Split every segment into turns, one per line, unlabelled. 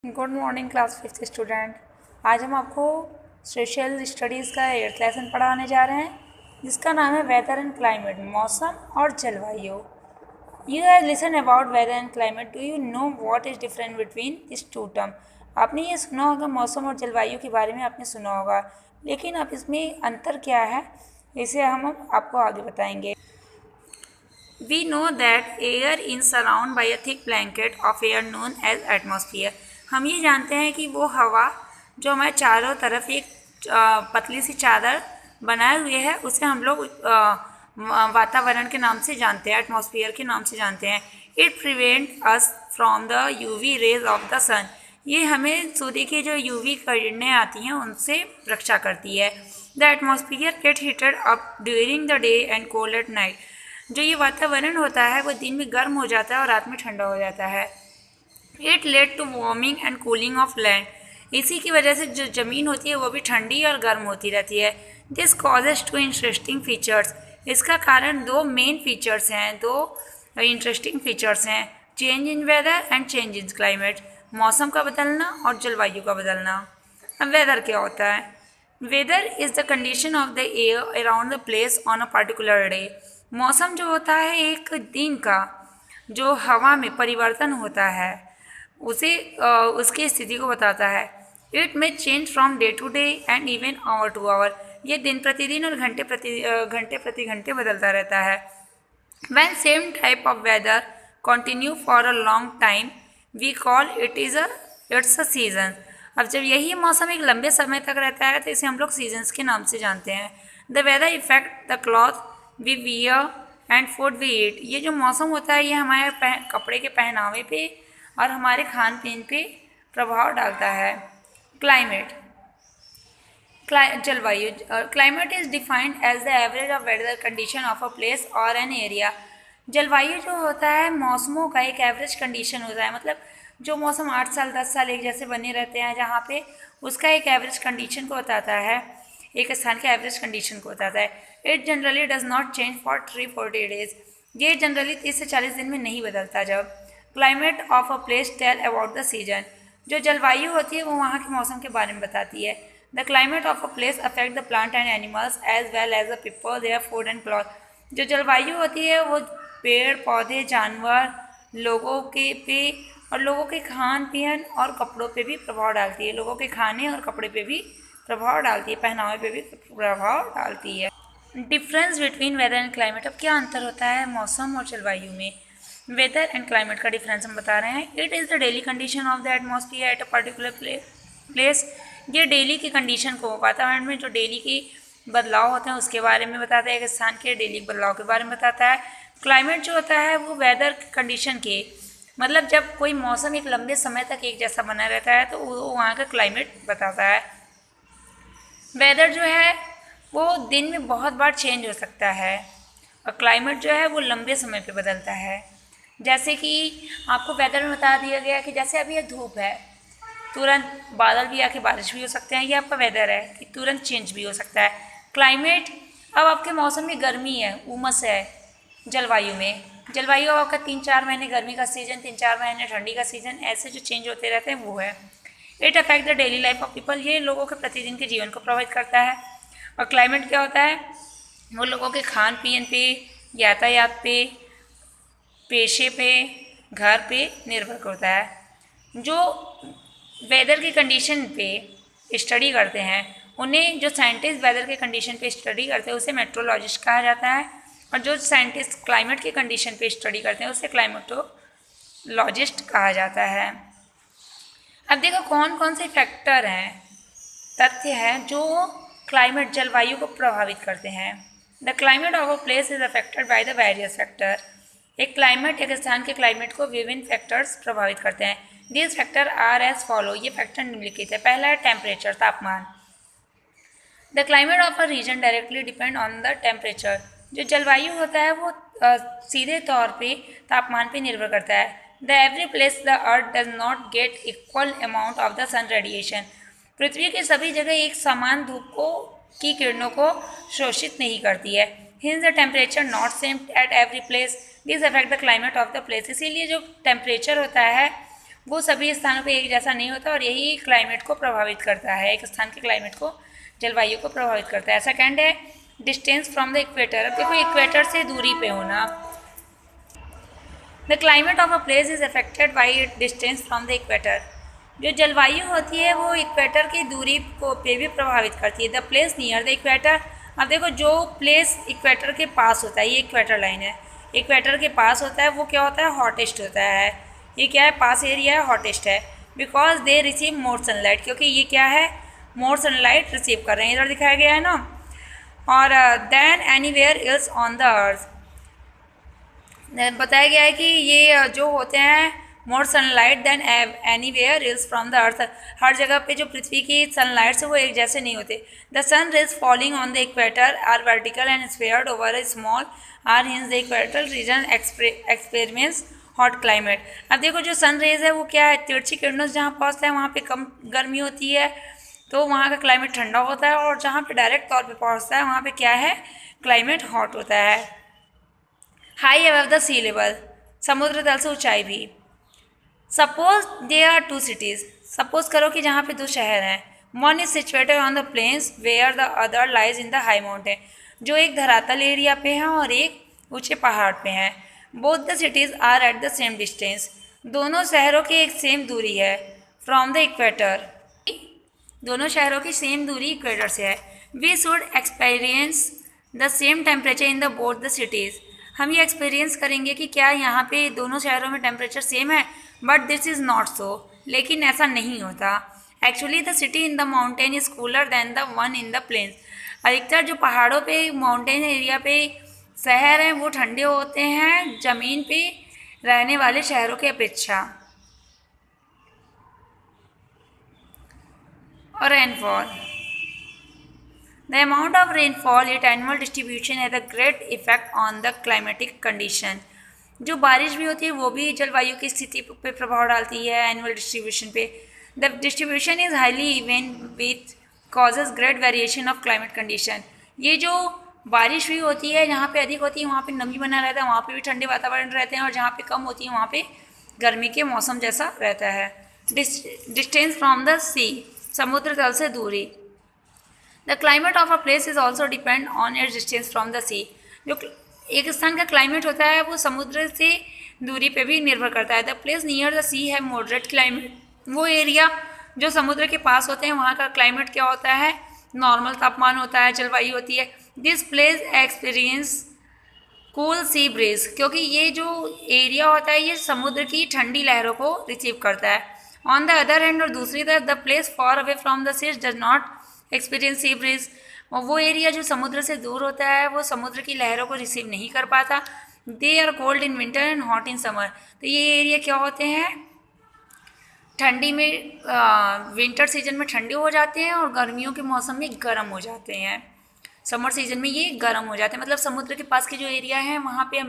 Good morning class fifth student. आज हम आपको सोशल स्टडीज़ का 8th लेसन पढ़ाने जा रहे हैं जिसका नाम है वेदर एंड क्लाइमेट, मौसम और जलवायु। You have listen about weather and climate, do you know what is different between this two term. आपने ये सुना होगा, मौसम और जलवायु के बारे में आपने सुना होगा, लेकिन अब इसमें अंतर क्या है इसे हम आपको आगे बताएंगे। We know that air is surrounded by a thick blanket of air known as atmosphere। हम ये जानते हैं कि वो हवा जो हमारे चारों तरफ एक पतली सी चादर बनाए हुए है उसे हम लोग वातावरण के नाम से जानते हैं, एटमॉस्फेयर के नाम से जानते हैं। It prevent us from the UV rays of the sun. ये हमें सूर्य की जो यूवी किरणें आती हैं उनसे रक्षा करती है। The atmosphere gate heated up during the day and cold at night. जो ये वातावरण होता है वो दिन में गर्म हो जाता है और रात में ठंडा हो जाता है। It led to warming and cooling of land. इसी की वजह से जो ज़मीन होती है वो भी ठंडी और गर्म होती रहती है। This causes two interesting features. इसका कारण दो मेन फीचर्स हैं, दो इंटरेस्टिंग फीचर्स हैं, change in weather and change in climate. मौसम का बदलना और जलवायु का बदलना। अब वेदर क्या होता है? Weather is the condition of the air around the place on a particular day. मौसम जो होता है एक दिन का जो हवा में परिवर्तन होता है उसे उसकी स्थिति को बताता है। It may change from day to day and even hour to hour. ये दिन प्रतिदिन और घंटे प्रति घंटे बदलता रहता है। When same type of weather continue for a long time, we call it's a season। अब जब यही मौसम एक लंबे समय तक रहता है तो इसे हम लोग सीजन्स के नाम से जानते हैं। The weather effect the cloth we wear and food we eat. ये जो मौसम होता है ये हमारे कपड़े के पहनावे पे और हमारे खान पीन पे प्रभाव डालता है। क्लाइमेट, जलवायु। Climate is defined as the average of weather condition of a place और एन एरिया। जलवायु जो होता है मौसमों का एक एवरेज कंडीशन होता है, मतलब जो मौसम 8 साल 10 साल एक जैसे बने रहते हैं जहाँ पे उसका एक एवरेज कंडीशन को बताता है, एक स्थान के एवरेज कंडीशन को बताता है। It generally does not change for 340 days. ये जनरली 30 से 40 दिन में नहीं बदलता। जब climate of a place tell about the season. जो जलवायु होती है वो वहाँ के मौसम के बारे में बताती है। The climate of a place affect the plant and animals as well as the people, their food and cloth. जो जलवायु होती है वो पेड़ पौधे जानवर लोगों के पे और लोगों के खान पीन और कपड़ों पे भी प्रभाव डालती है। लोगों के खाने और कपड़े पे भी प्रभाव डालती है, पहनावे पे भी प्रभाव डालती है। Difference between weather and climate. अब क्या अंतर होता है मौसम और जलवायु में? वेदर एंड क्लाइमेट का डिफरेंस हम बता रहे हैं। It is the daily condition of the atmosphere at a particular place. ये डेली की कंडीशन को, वातावरण में जो डेली की बदलाव होते हैं उसके बारे में बताता है, एक स्थान के डेली बदलाव के बारे में बताता है। क्लाइमेट जो होता है वो वेदर कंडीशन के, मतलब जब कोई मौसम एक लंबे समय तक एक जैसा बना रहता है तो वो वहाँ का क्लाइमेट बताता है। वेदर जो है वो दिन में बहुत बार चेंज हो सकता है और क्लाइमेट जो है वो लंबे समय पे बदलता है। जैसे कि आपको वेदर में बता दिया गया कि जैसे अभी ये धूप है, तुरंत बादल भी आके बारिश भी हो सकते हैं, ये आपका वेदर है कि तुरंत चेंज भी हो सकता है। क्लाइमेट, अब आपके मौसम में गर्मी है, उमस है। जलवायु में, जलवायु अब आपका 3-4 महीने गर्मी का सीजन, 3-4 महीने ठंडी का सीजन, ऐसे जो चेंज होते रहते हैं वो है। It affect the daily life of people. ये लोगों के प्रतिदिन के जीवन को प्रभावित करता है। और क्लाइमेट क्या होता है? वो लोगों के खान पीन पे, यातायात पे, पेशे पे, घर पे निर्भर करता है। जो वेदर की कंडीशन पे स्टडी करते हैं उन्हें, जो साइंटिस्ट वेदर के कंडीशन पे स्टडी करते हैं उसे मेट्रोलॉजिस्ट कहा जाता है, और जो साइंटिस्ट क्लाइमेट की कंडीशन पे स्टडी करते हैं उसे क्लाइमेटोलॉजिस्ट कहा जाता है। अब देखो कौन कौन से फैक्टर हैं, तथ्य हैं जो क्लाइमेट जलवायु को प्रभावित करते हैं। The climate of a place is affected by the various factor. एक क्लाइमेट, एक स्थान के क्लाइमेट को विभिन्न फैक्टर्स प्रभावित करते हैं। This factor are as follow. ये फैक्टर निम्नलिखित है। पहला है टेम्परेचर, तापमान। The climate of a region directly depend on the temperature. जो जलवायु होता है वो सीधे तौर पे तापमान पे निर्भर करता है। The every place the earth does not get equal amount of the sun radiation. पृथ्वी की सभी जगह एक समान धूप को की किरणों को शोषित नहीं करती है। Hints the temperature not same at every place, this affect the climate of the place. इसीलिए जो टेम्परेचर होता है वो सभी स्थानों पे एक जैसा नहीं होता और यही क्लाइमेट को प्रभावित करता है, एक स्थान के क्लाइमेट को, जलवायु को प्रभावित करता है। सेकेंड है डिस्टेंस फ्रॉम द इक्वेटर। अब देखो इक्वेटर से दूरी पे होना। The climate of a place is affected by distance from the equator. जो जलवायु होती है वो इक्वेटर की दूरी को पे भी प्रभावित करती है। The place near the equator. अब देखो जो प्लेस इक्वेटर के पास होता है, ये इक्वेटर लाइन है, इक्वेटर के पास होता है, वो क्या होता है, हॉटेस्ट होता है। ये क्या है, पास एरिया है, हॉटेस्ट है। Because they receive more sunlight, क्योंकि ये क्या है, मोर सनलाइट रिसीव कर रहे हैं, इधर दिखाया गया है ना। और then anywhere else on the earth, बताया गया है कि ये जो होते हैं more sunlight than anywhere else from the earth, हर जगह पे जो पृथ्वी की सनलाइट है वो एक जैसे नहीं होते। The sun rays falling on the equator are vertical and spread over a small area hence the equatorial region experiments hot climate. अब देखो जो सन रेज है वो क्या है, तिरछी किरणों से जहाँ पहुँचता है वहाँ पे कम गर्मी होती है, तो वहाँ का क्लाइमेट ठंडा होता है, और जहाँ पे डायरेक्ट तौर पे पहुँचता है वहाँ पे क्या है, क्लाइमेट हॉट होता है। High above the sea level, समुद्र तल से ऊंचाई भी। Suppose there are two cities, suppose करो कि जहाँ पे दो शहर हैं। One is situated on the plains where the other lies in the high mountain, जो एक धरातल एरिया पे है और एक ऊंचे पहाड़ पे हैं। Both the cities are at the same distance, दोनों शहरों की एक सेम दूरी है। फ्रॉम द इक्वेटर, दोनों शहरों की सेम दूरी इक्वेटर से है। We should experience the same temperature in the both the cities, हम ये एक्सपीरियंस करेंगे कि क्या यहाँ पे दोनों शहरों में टेम्परेचर सेम है, but this is not so, लेकिन ऐसा नहीं होता। Actually the city in the mountain is cooler than the one in the plains, अधिकतर जो पहाड़ों पे माउंटेन एरिया पे शहर हैं वो ठंडे होते हैं ज़मीन पे रहने वाले शहरों की अपेक्षा। और rainfall, the amount of rainfall at annual distribution has a great effect on the climatic condition। जो बारिश भी होती है वो भी जलवायु की स्थिति पे प्रभाव डालती है, एनुअल डिस्ट्रीब्यूशन पे। The distribution is highly even with causes great variation of climate condition. ये जो बारिश भी होती है जहाँ पे अधिक होती है वहाँ पे नमी बना रहता है, वहाँ पे भी ठंडे वातावरण रहते हैं, और जहाँ पे कम होती है वहाँ पे गर्मी के मौसम जैसा रहता है। डिस्टेंस फ्रॉम द सी, समुद्र तल से दूरी। The climate of a place is also depend on its distance from the sea, जो एक स्थान का क्लाइमेट होता है वो समुद्र से दूरी पे भी निर्भर करता है। द प्लेस नियर द सी है मॉडरेट क्लाइमेट, वो एरिया जो समुद्र के पास होते हैं वहाँ का क्लाइमेट क्या होता है, नॉर्मल तापमान होता है, जलवायु होती है। This place experience cool sea breeze, क्योंकि ये जो एरिया होता है ये समुद्र की ठंडी लहरों को रिसीव करता है। ऑन द अदर हैंड, और दूसरी तरफ the place far away from the sea does not experience sea breeze, और वो एरिया जो समुद्र से दूर होता है वो समुद्र की लहरों को रिसीव नहीं कर पाता। They are cold in winter and hot in summer, तो ये एरिया क्या होते हैं, ठंडी में विंटर सीजन में ठंडे हो जाते हैं और गर्मियों के मौसम में गर्म हो जाते हैं। समर सीजन में ये गर्म हो जाते हैं, मतलब समुद्र के पास के जो एरिया है वहाँ पे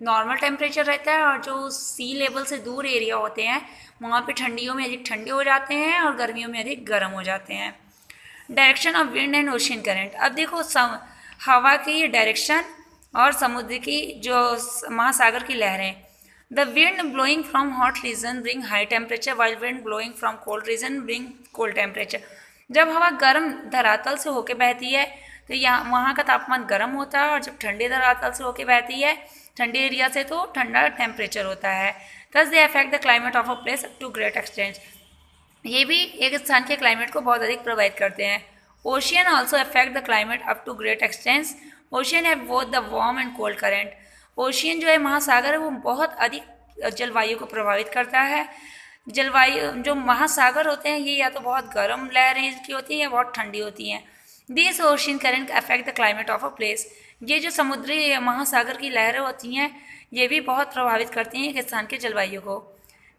नॉर्मल टेम्परेचर रहता है, और जो सी लेवल से दूर एरिया होते हैं वहाँ पे ठंडियों में अधिक ठंडे हो जाते हैं और गर्मियों में अधिक गर्म हो जाते हैं। Direction of wind and ocean current, अब देखो हवा की डायरेक्शन और समुद्र की जो महासागर की लहरें। The wind blowing from hot reason bring high temperature while wind blowing from cold region bring cold temperature. जब हवा गर्म धरातल से होकर बहती है तो यहाँ वहाँ का तापमान गर्म होता है, और जब ठंडे धरातल से होकर बहती है ठंडे एरिया से तो ठंडा टेम्परेचर होता है। Thus they affect the climate of a place to great extent, ये भी एक स्थान के क्लाइमेट को बहुत अधिक प्रभावित करते हैं। Ocean also affect the climate up to great extents, ocean have both the warm and cold current. Ocean जो है महासागर है वो बहुत अधिक जलवायु को प्रभावित करता है। जलवायु जो महासागर होते हैं ये या तो बहुत गर्म लहरें की होती हैं या बहुत ठंडी होती हैं। This ocean current affect the climate of a place, ये जो समुद्री महासागर की लहरें होती हैं ये भी बहुत प्रभावित करती हैं एक स्थान के जलवायु को।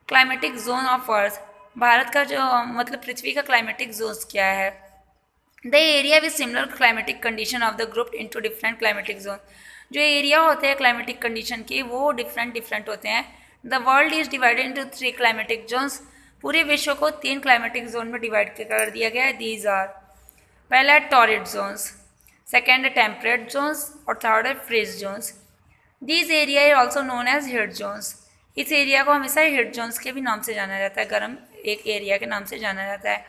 Climatic zone of earth, Bharat का जो मतलब पृथ्वी का क्लाइमेटिक जोन्स क्या है। The area with similar climatic condition of the group into different climatic zone, जो एरिया होते हैं क्लाइमेटिक कंडीशन के वो डिफरेंट होते हैं। The world is divided into 3 climatic zones, पूरे विश्व को 3 क्लाइमेटिक जोन में डिवाइड कर दिया गया है। दीज आर, पहला है टॉरिड जोन्स, सेकेंड है टेम्परेट जोन्स और थर्ड है freeze zones. These area are also known as heat zones, इस एरिया को हमेशा हीट जोन्स के भी नाम से जाना जाता है, गर्म एक एरिया के नाम से जाना जाता है।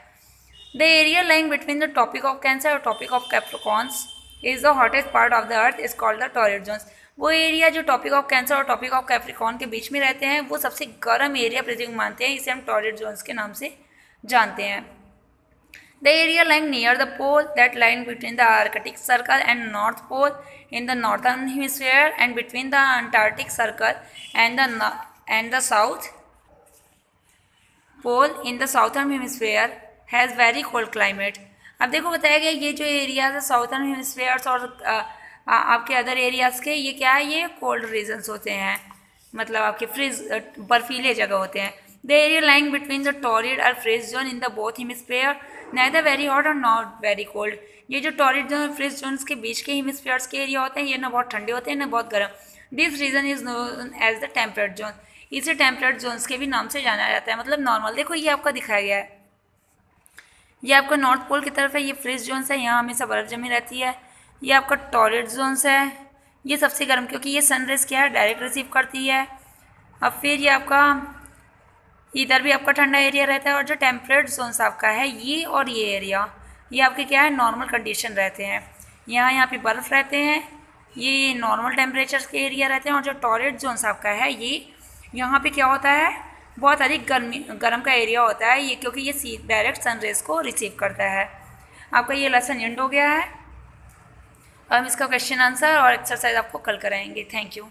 The area lying between the tropic of cancer और tropic of capricorns is the hottest part of the earth is called the torrid zones. वो एरिया जो टॉपिक ऑफ कैंसर और टॉपिक ऑफ कैप्रिकॉर्न के बीच में रहते हैं वो सबसे गर्म एरिया पृथ्वी को मानते हैं, इसे हम टॉरिड जोन्स के नाम से जानते हैं। The area lying near the pole that line between the Arctic Circle and North Pole in the northern hemisphere and between the Antarctic Circle and the South Pole in the southern hemisphere has very cold climate। अब देखो बताया गया ये जो areas है southern hemispheres और आपके other areas के, ये क्या है, ये कोल्ड रीजन्स होते हैं, मतलब आपके फ्रीज बर्फीले जगह होते हैं। The area lying between the torrid और frigid zone in the both hemisphere neither very hot और नॉट वेरी कोल्ड। ये जो टॉरिड जोन और फ्रीज जोन्स के बीच के हेमिस्फेयर्स के एरिया होते हैं ये ना बहुत ठंडे होते हैं ना बहुत गर्म। This region is known as the temperate zone. इसे टेम्परेट जोन्स के भी नाम से जाना जाता है, मतलब नॉर्मल। देखो ये आपका दिखाया गया है, ये आपका नॉर्थ पोल की तरफ है, ये फ्रीज जोन्स है, यहाँ हमेशा बर्फ़ जमी रहती है। ये आपका टॉरिड जोन्स है, ये सबसे गर्म क्योंकि ये सनरेज क्या है डायरेक्ट रिसीव करती है। अब फिर ये आपका इधर भी आपका ठंडा एरिया रहता है, और जो टेम्परेट जोन्स आपका है ये और ये एरिया ये आपके क्या है नॉर्मल कंडीशन रहते हैं। यहाँ पे बर्फ़ रहते हैं, ये नॉर्मल टेम्परेचर के एरिया रहते हैं। और जो टॉरिड जोन्स आपका है ये यहाँ पे क्या होता है बहुत अधिक गर्म का एरिया होता है ये, क्योंकि ये डायरेक्ट सनरेज को रिसीव करता है। आपका ये लेसन एंड हो गया है। अब हम इसका क्वेश्चन आंसर और एक्सरसाइज आपको कल कराएंगे। Thank you.